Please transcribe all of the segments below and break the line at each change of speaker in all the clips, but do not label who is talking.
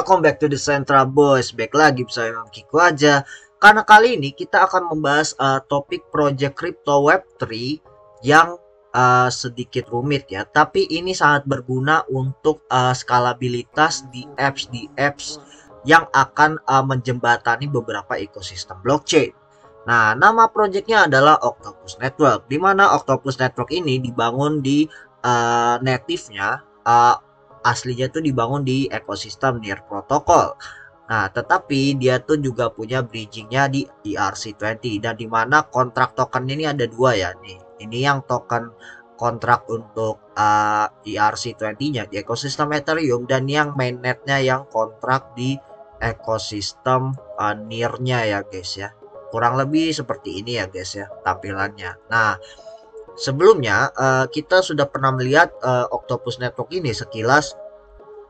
Welcome back to the Central Boys. Back lagi bersama Kiku aja. Karena kali ini kita akan membahas topik project crypto Web3 yang sedikit rumit ya, tapi ini sangat berguna untuk skalabilitas di apps yang akan menjembatani beberapa ekosistem blockchain. Nah, nama projectnya adalah Octopus Network, di mana Octopus Network ini dibangun di native-nya aslinya tuh dibangun di ekosistem Near Protocol. Nah, tetapi dia tuh juga punya bridgingnya di ERC20, dan dimana kontrak token ini ada dua ya nih. Ini yang token kontrak untuk ERC20-nya di ekosistem Ethereum, dan yang mainnetnya yang kontrak di ekosistem Near-nya ya guys ya. Kurang lebih seperti ini ya guys ya tampilannya. Nah, sebelumnya kita sudah pernah melihat Octopus Network ini sekilas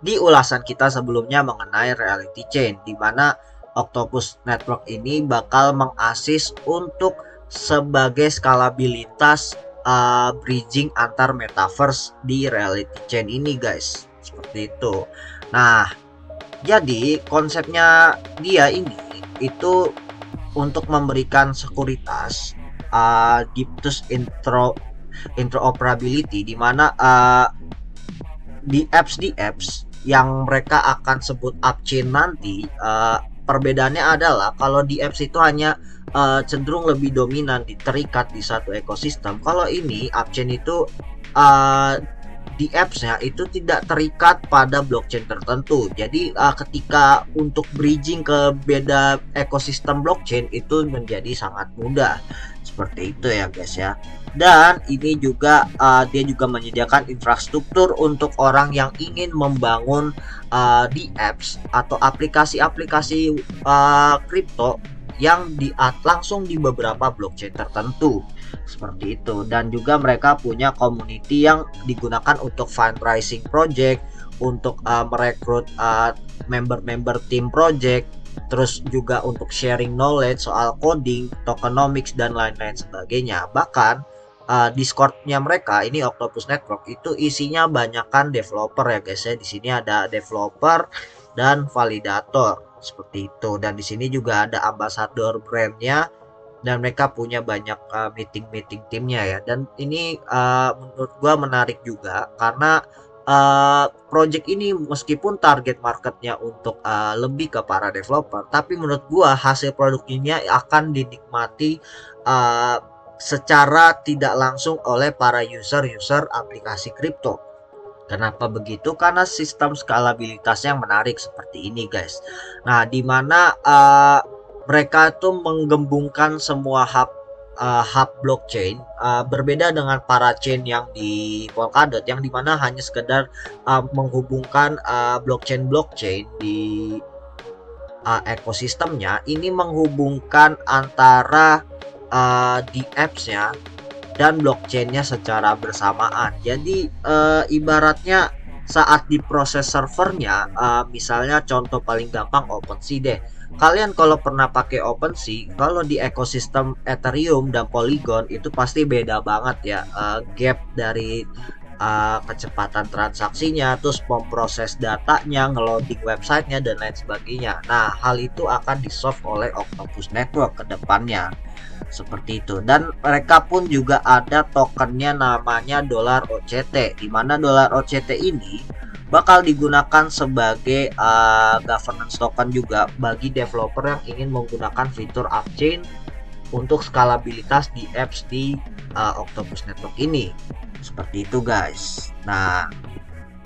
di ulasan kita sebelumnya mengenai Reality Chain, di mana Octopus Network ini bakal mengasis untuk sebagai skalabilitas bridging antar metaverse di Reality Chain ini guys, seperti itu. Nah, jadi konsepnya dia ini itu untuk memberikan sekuritas Giptus interoperability, di mana di apps yang mereka akan sebut upchain nanti, perbedaannya adalah kalau di apps itu hanya cenderung lebih dominan terikat di satu ekosistem. Kalau ini upchain itu di appsnya itu tidak terikat pada blockchain tertentu. Jadi ketika untuk bridging ke beda ekosistem blockchain itu menjadi sangat mudah. Seperti itu ya guys ya. Dan ini juga dia juga menyediakan infrastruktur untuk orang yang ingin membangun di apps atau aplikasi-aplikasi kripto yang langsung di beberapa blockchain tertentu, seperti itu. Dan juga mereka punya community yang digunakan untuk fundraising project, untuk merekrut member-member tim project, terus juga untuk sharing knowledge soal coding, tokenomics, dan lain-lain sebagainya. Bahkan Discord-nya mereka ini Octopus Network itu isinya banyakkan developer ya guys ya. Di sini ada developer dan validator, seperti itu. Dan di sini juga ada ambassador brandnya, dan mereka punya banyak meeting timnya ya. Dan ini menurut gua menarik juga karena project ini meskipun target marketnya untuk lebih ke para developer, tapi menurut gua hasil produknya akan dinikmati secara tidak langsung oleh para user aplikasi kripto. Kenapa begitu? Karena sistem skalabilitasnya yang menarik seperti ini guys. Nah, dimana mereka tuh menggabungkan semua hub blockchain, berbeda dengan para chain yang di Polkadot yang dimana hanya sekedar menghubungkan blockchain di ekosistemnya. Ini menghubungkan antara di appsnya dan blockchainnya secara bersamaan. Jadi ibaratnya saat diproses servernya, misalnya contoh paling gampang OpenSea deh. Kalian kalau pernah pakai OpenSea, kalau di ekosistem Ethereum dan Polygon itu pasti beda banget ya, gap dari kecepatan transaksinya, terus memproses datanya, ngeloading websitenya, dan lain sebagainya. Nah, hal itu akan di-solve oleh Octopus Network ke depannya, seperti itu. Dan mereka pun juga ada tokennya namanya dolar OCT, di mana dolar OCT ini bakal digunakan sebagai governance token juga bagi developer yang ingin menggunakan fitur upchain untuk skalabilitas di apps di Octopus Network ini, seperti itu guys. Nah,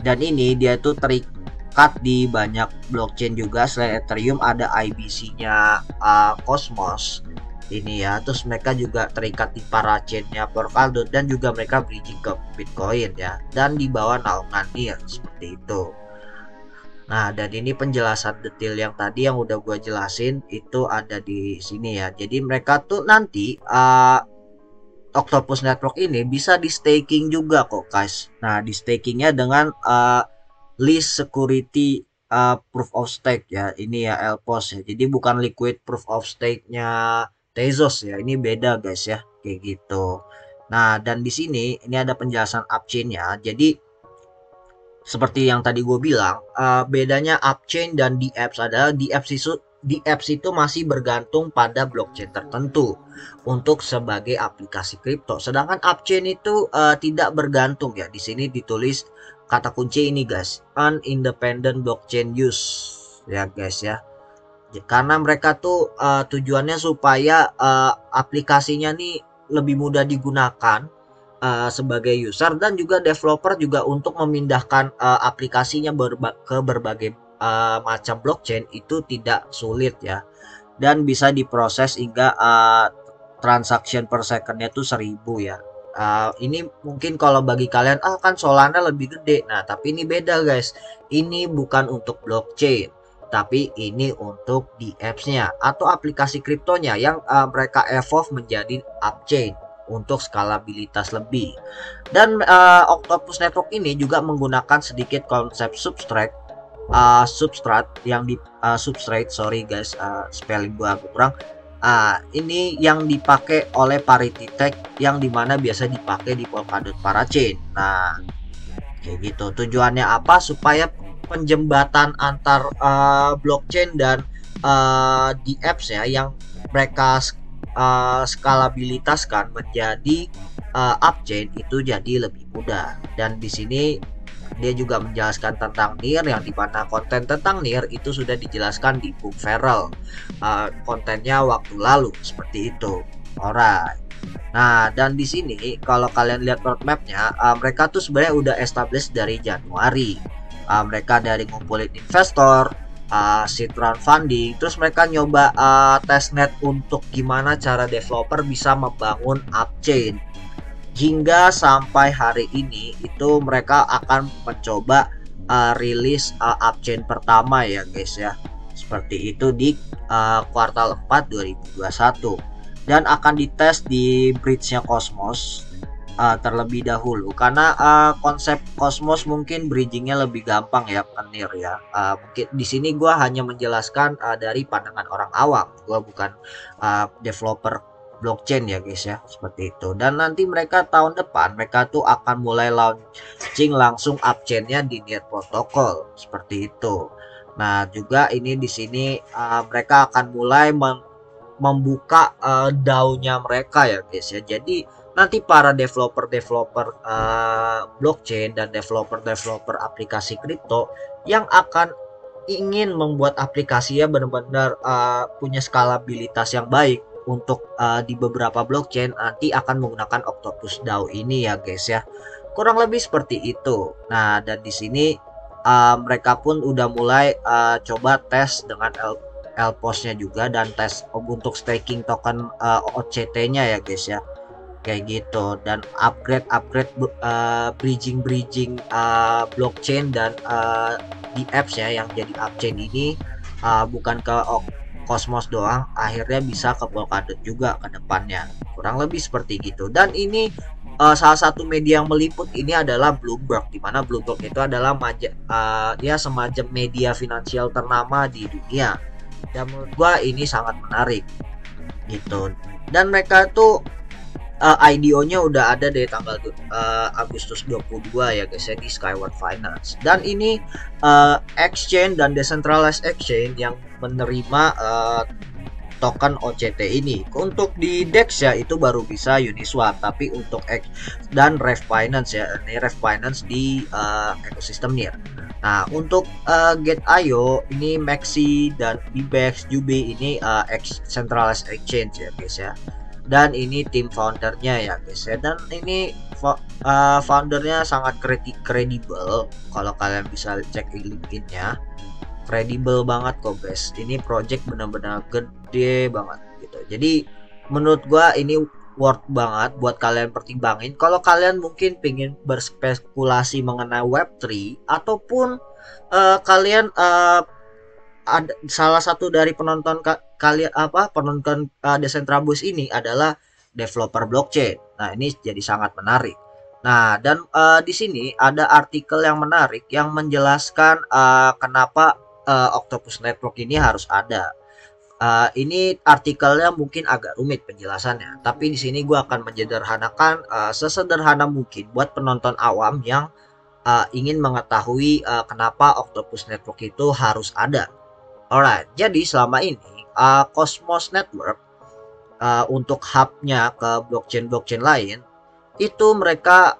dan ini dia tuh terikat di banyak blockchain juga. Selain Ethereum ada IBC-nya Cosmos ini ya. Terus mereka juga terikat di para chain-nya Polkadot, dan juga mereka bridging ke Bitcoin ya, dan di bawah naungan Near, seperti itu. Nah, dan ini penjelasan detail yang tadi yang udah gue jelasin itu ada di sini ya. Jadi mereka tuh nanti Octopus Network ini bisa di staking juga kok guys. Nah, di stakingnya dengan least security proof of stake ya. Ini ya LPOS ya. Jadi bukan liquid proof of stake-nya Tezos ya. Ini beda guys ya, kayak gitu. Nah, dan di sini ini ada penjelasan upchain-nya. Jadi seperti yang tadi gue bilang, bedanya upchain dan dApps adalah dApps itu masih bergantung pada blockchain tertentu untuk sebagai aplikasi kripto. Sedangkan upchain itu tidak bergantung ya. Di sini ditulis kata kunci ini guys, independent blockchain use ya guys ya. Karena mereka tuh tujuannya supaya aplikasinya nih lebih mudah digunakan sebagai user dan juga developer juga untuk memindahkan aplikasinya ke berbagai macam blockchain itu tidak sulit ya, dan bisa diproses hingga transaction per secondnya tuh 1000 ya. Ini mungkin kalau bagi kalian kan Solana lebih gede, nah tapi ini beda guys, ini bukan untuk blockchain tapi ini untuk di apps-nya atau aplikasi kriptonya yang mereka evolve menjadi upchain untuk skalabilitas lebih. Dan Octopus Network ini juga menggunakan sedikit konsep substrate yang di substrate, sorry guys, spelling gua agak kurang. Ini yang dipakai oleh Parity Tech yang dimana biasa dipakai di Polkadot Parachain. Nah, kayak gitu. Tujuannya apa? Supaya penjembatan antar blockchain dan di apps ya yang mereka skalabilitaskan menjadi upchain itu jadi lebih mudah. Dan di sini dia juga menjelaskan tentang NIR, yang dimana konten tentang NIR itu sudah dijelaskan di Book Feral kontennya waktu lalu seperti itu. Alright. Nah, dan di sini kalau kalian lihat roadmapnya, mereka tuh sebenarnya udah established dari Januari. Mereka dari ngumpulin investor, seed round funding, terus mereka nyoba testnet untuk gimana cara developer bisa membangun upchain. Hingga sampai hari ini itu mereka akan mencoba rilis upchain pertama ya guys ya. Seperti itu di kuartal 4 2021 dan akan dites di bridge-nya Cosmos terlebih dahulu karena konsep Cosmos mungkin bridgingnya lebih gampang ya ke NIR ya. Mungkin di sini gua hanya menjelaskan dari pandangan orang awam, gua bukan developer blockchain ya guys ya, seperti itu. Dan nanti mereka tahun depan mereka tuh akan mulai launching langsung upchainnya di NIR protokol seperti itu. Nah juga ini di sini mereka akan mulai membuka DAO-nya mereka ya guys ya. Jadi nanti para developer blockchain dan developer aplikasi kripto yang akan ingin membuat aplikasinya benar-benar punya skalabilitas yang baik untuk di beberapa blockchain nanti akan menggunakan Octopus DAO ini ya guys ya. Kurang lebih seperti itu. Nah, dan di sini mereka pun udah mulai coba tes dengan LPOS-nya juga dan tes untuk staking token OCT-nya ya guys ya. Kayak gitu, dan upgrade bridging blockchain dan di apps ya yang jadi upchain ini bukan ke Cosmos doang, akhirnya bisa ke Polkadot juga ke depannya. Kurang lebih seperti gitu. Dan ini salah satu media yang meliput ini adalah Bloomberg, di mana Bloomberg itu adalah ya semacam media finansial ternama di dunia. Dan menurut gua ini sangat menarik gitu. Dan mereka tuh IDO-nya udah ada dari tanggal Agustus 22 ya guys ya di Skyward Finance. Dan ini exchange dan decentralized exchange yang menerima token OCT ini. Untuk di DEX ya itu baru bisa Uniswap, tapi untuk X dan Rev Finance ya, ini Rev Finance di ekosistem NIR. Nah, untuk Gate.io ini Maxi dan Bibex Jubi ini centralized exchange ya guys ya. Dan ini tim foundernya ya guys ya, dan ini foundernya sangat kredibel. Kalau kalian bisa cek LinkedIn-nya, kredibel banget kok guys. Ini project benar-benar gede banget gitu. Jadi menurut gua ini worth banget buat kalian pertimbangin kalau kalian mungkin pengen berspekulasi mengenai Web3 ataupun kalian ada salah satu dari penonton kalian penonton Decentrabus ini adalah developer blockchain. Nah, ini jadi sangat menarik. Nah, dan di sini ada artikel yang menarik yang menjelaskan kenapa Octopus Network ini harus ada. Ini artikelnya mungkin agak rumit penjelasannya, tapi di sini gue akan menyederhanakan sesederhana mungkin buat penonton awam yang ingin mengetahui kenapa Octopus Network itu harus ada. Alright, jadi selama ini Cosmos Network untuk hubnya ke blockchain-blockchain lain itu mereka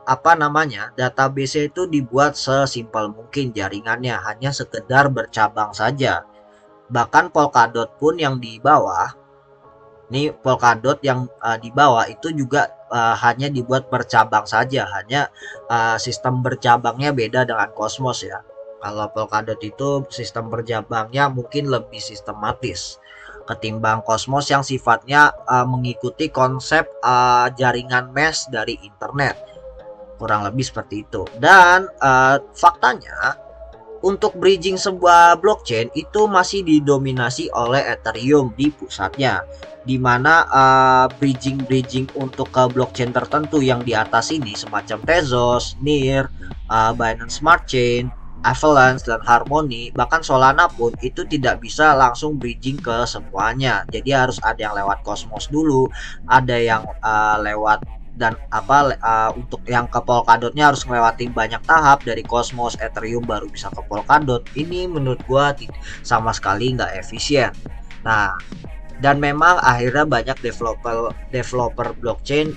apa namanya, database itu dibuat sesimpel mungkin, jaringannya hanya sekedar bercabang saja. Bahkan Polkadot pun yang di bawah, ini Polkadot yang di bawah itu juga hanya dibuat bercabang saja, hanya sistem bercabangnya beda dengan Cosmos ya. Kalau Polkadot itu sistem bercabangnya mungkin lebih sistematis ketimbang Cosmos yang sifatnya mengikuti konsep jaringan mesh dari internet, kurang lebih seperti itu. Dan faktanya untuk bridging sebuah blockchain itu masih didominasi oleh Ethereum di pusatnya, di mana bridging untuk ke blockchain tertentu yang di atas ini semacam Tezos, Near, Binance Smart Chain, Avalanche, dan Harmony, bahkan Solana pun itu tidak bisa langsung bridging ke semuanya. Jadi harus ada yang lewat Cosmos dulu, ada yang lewat, dan untuk yang ke Polkadotnya harus melewati banyak tahap dari Cosmos, Ethereum baru bisa ke Polkadot. Ini menurut gua sama sekali nggak efisien. Nah, dan memang akhirnya banyak developer blockchain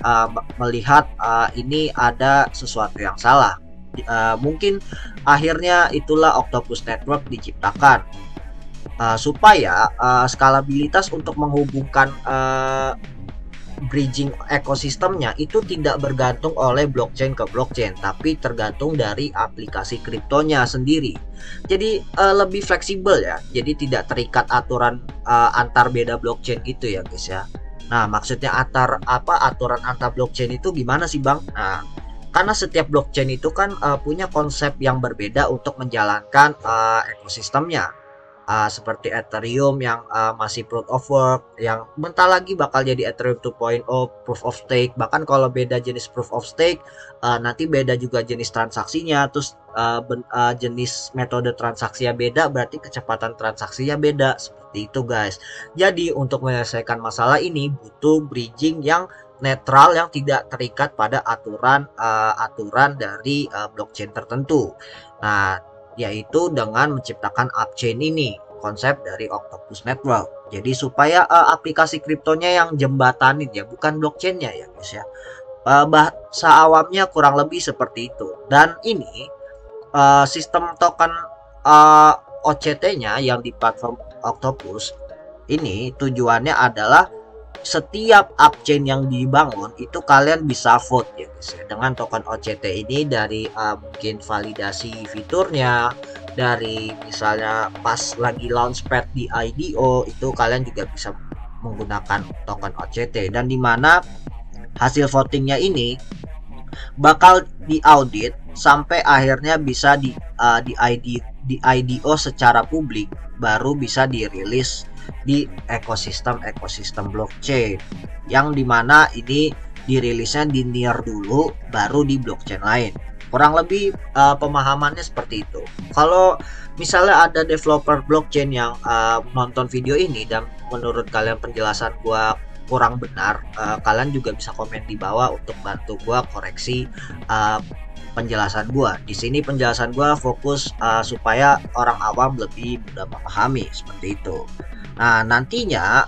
melihat ini ada sesuatu yang salah. Mungkin akhirnya itulah Octopus Network diciptakan supaya skalabilitas untuk menghubungkan bridging ekosistemnya itu tidak bergantung oleh blockchain ke blockchain, tapi tergantung dari aplikasi kriptonya sendiri. Jadi lebih fleksibel ya, jadi tidak terikat aturan antar beda blockchain gitu ya guys ya. Nah, maksudnya aturan antar blockchain itu gimana sih Bang? Nah, karena setiap blockchain itu kan punya konsep yang berbeda untuk menjalankan ekosistemnya. Seperti Ethereum yang masih proof of work, yang bentar lagi bakal jadi Ethereum 2.0 proof of stake. Bahkan kalau beda jenis proof of stake, nanti beda juga jenis transaksinya, terus jenis metode transaksinya beda, berarti kecepatan transaksinya beda. Seperti itu guys. Jadi untuk menyelesaikan masalah ini butuh bridging yang netral, yang tidak terikat pada aturan dari blockchain tertentu. Nah, yaitu dengan menciptakan upchain ini, konsep dari Octopus Network. Jadi supaya aplikasi kriptonya yang jembatanin ya, bukan blockchainnya ya guys ya. Bahasa awamnya kurang lebih seperti itu. Dan ini sistem token OCT-nya yang di platform Octopus ini tujuannya adalah setiap upchain yang dibangun itu kalian bisa vote ya guys ya, dengan token OCT ini dari mungkin validasi fiturnya, dari misalnya pas lagi launchpad di IDO itu kalian juga bisa menggunakan token OCT, dan dimana hasil votingnya ini bakal diaudit sampai akhirnya bisa di IDO secara publik, baru bisa dirilis di ekosistem blockchain, yang dimana ini dirilisnya di Near dulu baru di blockchain lain. Kurang lebih pemahamannya seperti itu. Kalau misalnya ada developer blockchain yang nonton video ini dan menurut kalian penjelasan gua kurang benar, kalian juga bisa komen di bawah untuk bantu gua koreksi penjelasan gua. Di sini penjelasan gua fokus supaya orang awam lebih mudah memahami, seperti itu. Nah, nantinya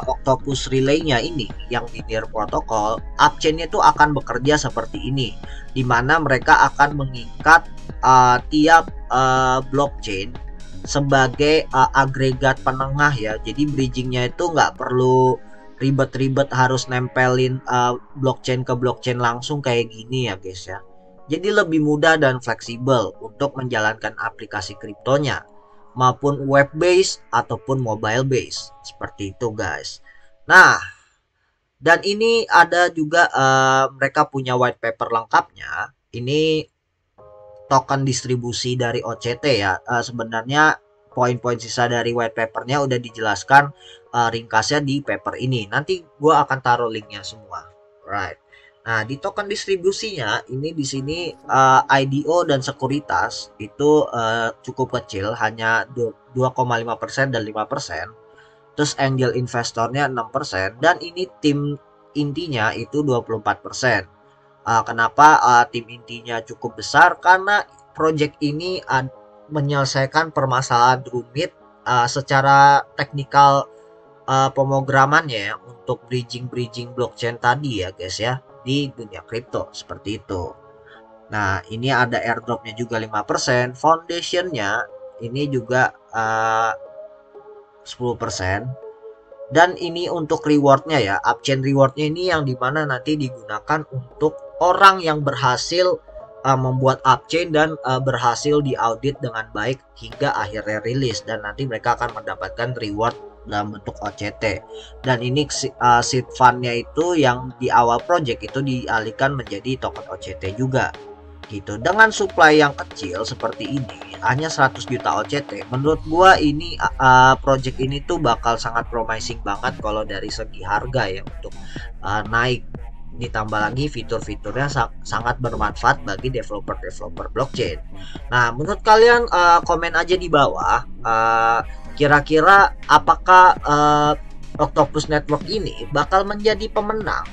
Octopus Relay-nya ini yang di Near Protocol, upchain-nya itu akan bekerja seperti ini, di mana mereka akan mengikat tiap blockchain sebagai agregat penengah ya. Jadi bridgingnya itu nggak perlu ribet-ribet harus nempelin blockchain ke blockchain langsung kayak gini ya guys ya. Jadi lebih mudah dan fleksibel untuk menjalankan aplikasi kriptonya, maupun web based ataupun mobile based, seperti itu guys. Nah, dan ini ada juga mereka punya white paper lengkapnya. Ini token distribusi dari OCT ya. Sebenarnya poin-poin sisa dari white papernya udah dijelaskan ringkasnya di paper ini. Nanti gua akan taruh linknya semua. Right. Nah, di token distribusinya ini di sini IDO dan sekuritas itu cukup kecil, hanya 2,5% dan 5%. Terus angel investornya 6%, dan ini tim intinya itu 24%. Kenapa tim intinya cukup besar? Karena project ini menyelesaikan permasalahan rumit secara teknikal pemrogramannya ya, untuk bridging blockchain tadi ya guys ya, di dunia kripto seperti itu. Nah, ini ada airdropnya juga 5%, foundationnya ini juga 10%. Dan ini untuk rewardnya ya, upchain rewardnya ini yang dimana nanti digunakan untuk orang yang berhasil membuat upchain dan berhasil diaudit dengan baik hingga akhirnya rilis, dan nanti mereka akan mendapatkan reward dalam bentuk OCT. Dan ini seed fundnya itu yang di awal project itu dialihkan menjadi token OCT juga gitu. Dengan supply yang kecil seperti ini, hanya 100 juta OCT, menurut gua ini project ini tuh bakal sangat promising banget kalau dari segi harga ya, untuk naik. Ditambah lagi fitur-fiturnya sangat bermanfaat bagi developer blockchain. Nah, menurut kalian komen aja di bawah, kira-kira apakah Octopus Network ini bakal menjadi pemenang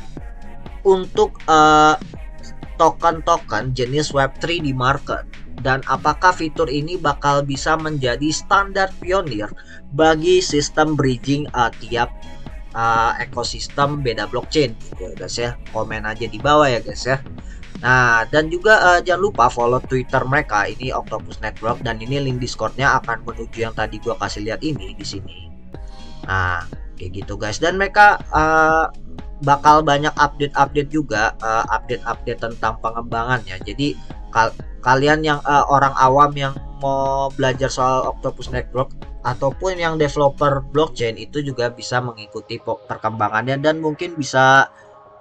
untuk token-token jenis Web3 di market, dan apakah fitur ini bakal bisa menjadi standar pionir bagi sistem bridging tiap ekosistem beda blockchain gitu guys ya. Komen aja di bawah ya guys ya. Nah, dan juga jangan lupa follow Twitter mereka, ini Octopus Network, dan ini link Discordnya akan menuju yang tadi gua kasih lihat ini di sini. Nah, kayak gitu guys, dan mereka bakal banyak update juga, update tentang pengembangannya. Jadi kalian yang orang awam yang mau belajar soal Octopus Network ataupun yang developer blockchain itu juga bisa mengikuti perkembangannya, dan mungkin bisa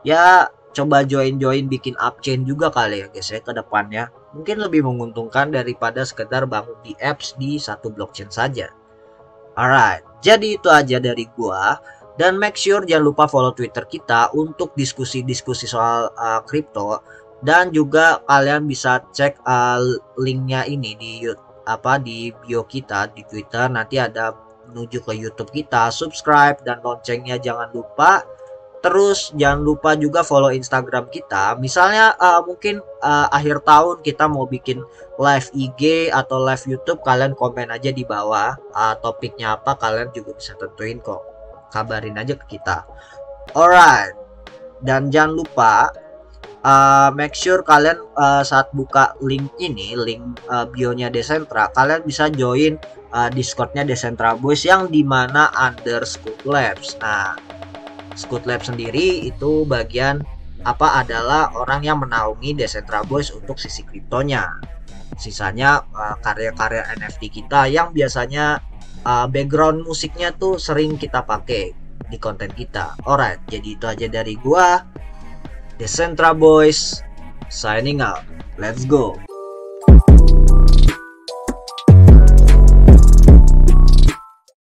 ya coba join bikin upchain juga kali ya guys ya ke depannya. Mungkin lebih menguntungkan daripada sekedar bangun di apps di satu blockchain saja. Alright, jadi itu aja dari gua. Dan make sure jangan lupa follow Twitter kita untuk diskusi-diskusi soal kripto, dan juga kalian bisa cek linknya ini di bio kita di Twitter, nanti ada menuju ke YouTube kita. Subscribe dan loncengnya jangan lupa. Terus jangan lupa juga follow Instagram kita. Misalnya mungkin akhir tahun kita mau bikin live IG atau live YouTube, kalian komen aja di bawah topiknya apa, kalian juga bisa tentuin kok. Kabarin aja ke kita. Alright, dan jangan lupa make sure kalian saat buka link ini, link bionya Decentra, kalian bisa join Discordnya Decentra Boys yang dimana under Scoot Labs. Nah, Scoot Labs sendiri itu bagian adalah orang yang menaungi Decentra Boys untuk sisi kriptonya. Sisanya karya-karya NFT kita yang biasanya background musiknya tuh sering kita pakai di konten kita. Alright, jadi itu aja dari gua, Decentra Boys, signing out. Let's go.